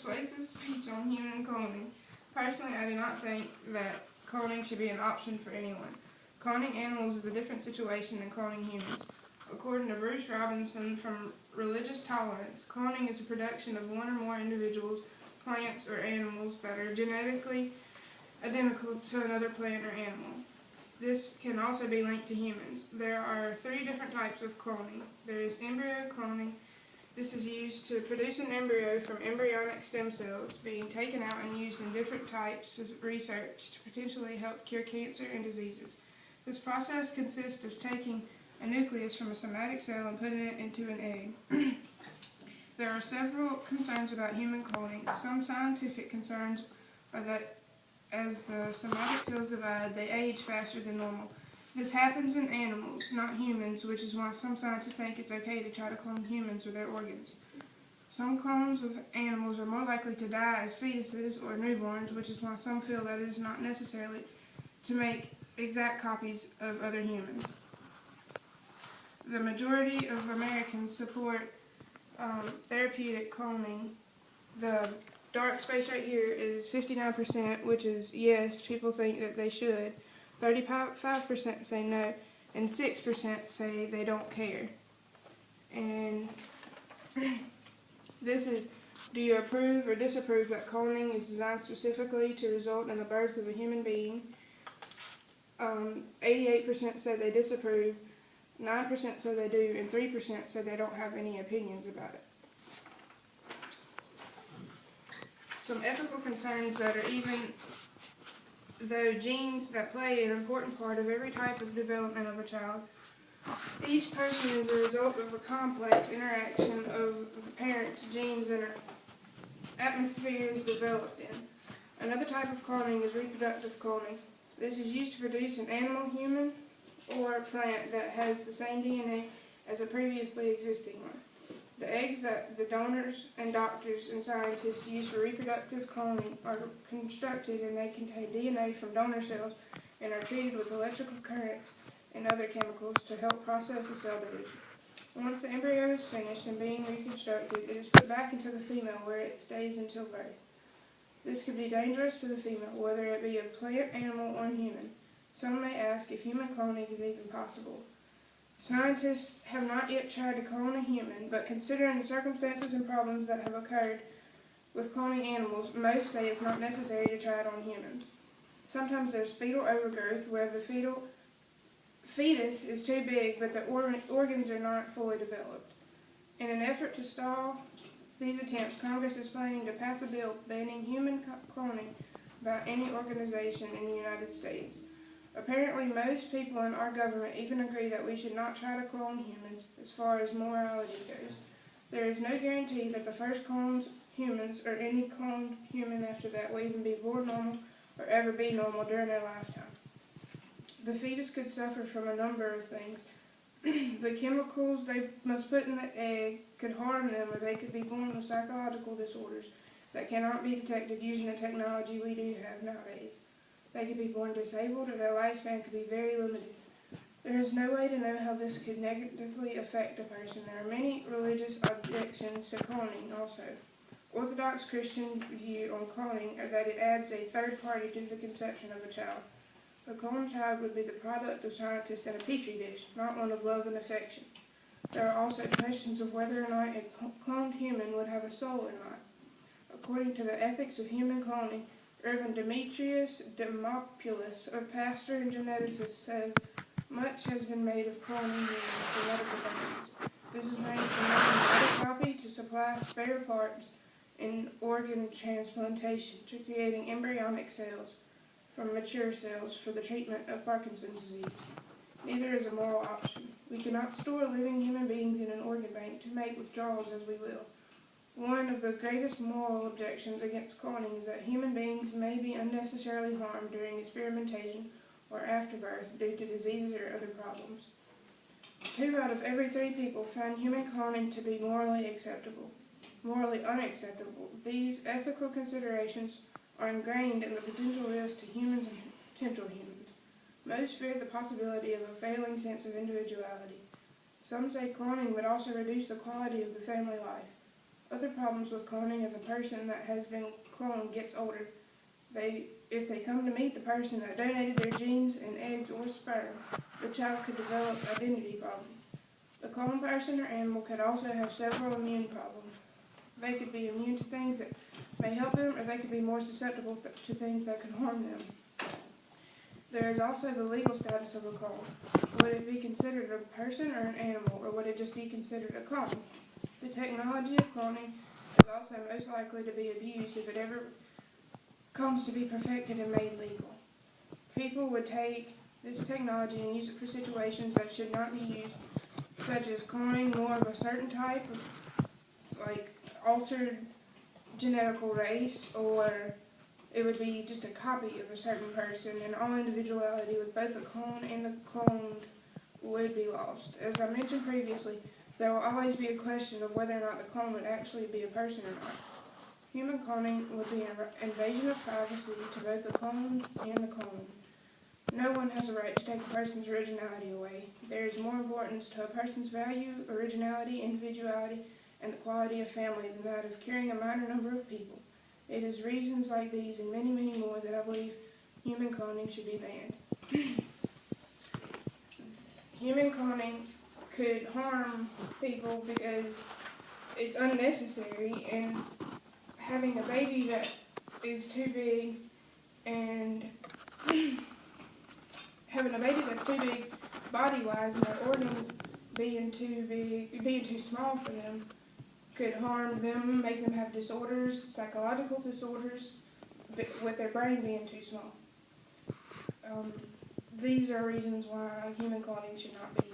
persuasive speech on human cloning. Personally, I do not think that cloning should be an option for anyone. Cloning animals is a different situation than cloning humans. According to Bruce Robinson from Religious Tolerance, cloning is a production of one or more individuals, plants, or animals that are genetically identical to another plant or animal. This can also be linked to humans. There are 3 different types of cloning. There is embryo cloning. This is used to produce an embryo from embryonic stem cells being taken out and used in different types of research to potentially help cure cancer and diseases. This process consists of taking a nucleus from a somatic cell and putting it into an egg. There are several concerns about human cloning. Some scientific concerns are that as the somatic cells divide, they age faster than normal. This happens in animals, not humans, which is why some scientists think it's okay to try to clone humans or their organs. Some clones of animals are more likely to die as fetuses or newborns, which is why some feel that it is not necessary to make exact copies of other humans. The majority of Americans support therapeutic cloning. The dark space right here is 59%, which is yes, people think that they should. 35% say no, and 6% say they don't care. And this is, do you approve or disapprove that cloning is designed specifically to result in the birth of a human being? 88% say they disapprove, 9% say they do, and 3% say they don't have any opinions about it. Some ethical concerns that are even though genes that play an important part of every type of development of a child, each person is a result of a complex interaction of the parents' genes and atmospheres developed in. Another type of cloning is reproductive cloning. This is used to produce an animal, human, or plant that has the same DNA as a previously existing one. The eggs that the donors and doctors and scientists use for reproductive cloning are constructed and they contain DNA from donor cells and are treated with electrical currents and other chemicals to help process the cell division. Once the embryo is finished and being reconstructed, it is put back into the female where it stays until birth. This could be dangerous to the female, whether it be a plant, animal, or human. Some may ask if human cloning is even possible. Scientists have not yet tried to clone a human, but considering the circumstances and problems that have occurred with cloning animals, most say it's not necessary to try it on humans. Sometimes there's fetal overgrowth where the fetus is too big, but the organs are not fully developed. In an effort to stall these attempts, Congress is planning to pass a bill banning human cloning by any organization in the United States. Apparently, most people in our government even agree that we should not try to clone humans as far as morality goes. There is no guarantee that the first cloned humans or any cloned human after that will even be born normal or ever be normal during their lifetime. The fetus could suffer from a number of things. The chemicals they must put in the egg could harm them, or they could be born with psychological disorders that cannot be detected using the technology we do have nowadays. They could be born disabled, or their lifespan could be very limited. There is no way to know how this could negatively affect a person. There are many religious objections to cloning also. Orthodox Christian view on cloning are that it adds a third party to the conception of a child. A cloned child would be the product of scientists in a petri dish, not one of love and affection. There are also questions of whether or not a cloned human would have a soul or not. According to the ethics of human cloning, Irvin Demetrius Demopoulos, a pastor and geneticist, says much has been made of cloning humans for medical purposes. This has ranged from making a better copy to supply spare parts in organ transplantation to creating embryonic cells from mature cells for the treatment of Parkinson's disease. Neither is a moral option. We cannot store living human beings in an organ bank to make withdrawals as we will. One of the greatest moral objections against cloning is that human beings may be unnecessarily harmed during experimentation or after birth due to diseases or other problems. 2 out of every 3 people find human cloning to be morally unacceptable. These ethical considerations are ingrained in the potential risk to humans and potential humans. Most fear the possibility of a failing sense of individuality. Some say cloning would also reduce the quality of the family life. Other problems with cloning is a person that has been cloned gets older. If they come to meet the person that donated their genes and eggs or sperm, the child could develop identity problems. The cloned person or animal could also have several immune problems. They could be immune to things that may help them, or they could be more susceptible to things that could harm them. There is also the legal status of a clone. Would it be considered a person or an animal, or would it just be considered a clone? The technology of cloning is also most likely to be abused if it ever comes to be perfected and made legal. People would take this technology and use it for situations that should not be used, such as cloning more of a certain type of, like, altered genetical race, or it would be just a copy of a certain person, and all individuality with both the clone and the cloned would be lost. As I mentioned previously, there will always be a question of whether or not the clone would actually be a person or not. Human cloning would be an invasion of privacy to both the cloned and the cloned. No one has a right to take a person's originality away. There is more importance to a person's value, originality, individuality, and the quality of family than that of curing a minor number of people. It is reasons like these and many, many more that I believe human cloning should be banned. Human cloning could harm people because it's unnecessary, and having a baby that is too big and having a baby that's too big body-wise and their organs being too small for them could harm them, make them have disorders, psychological disorders, with their brain being too small. These are reasons why human cloning should not be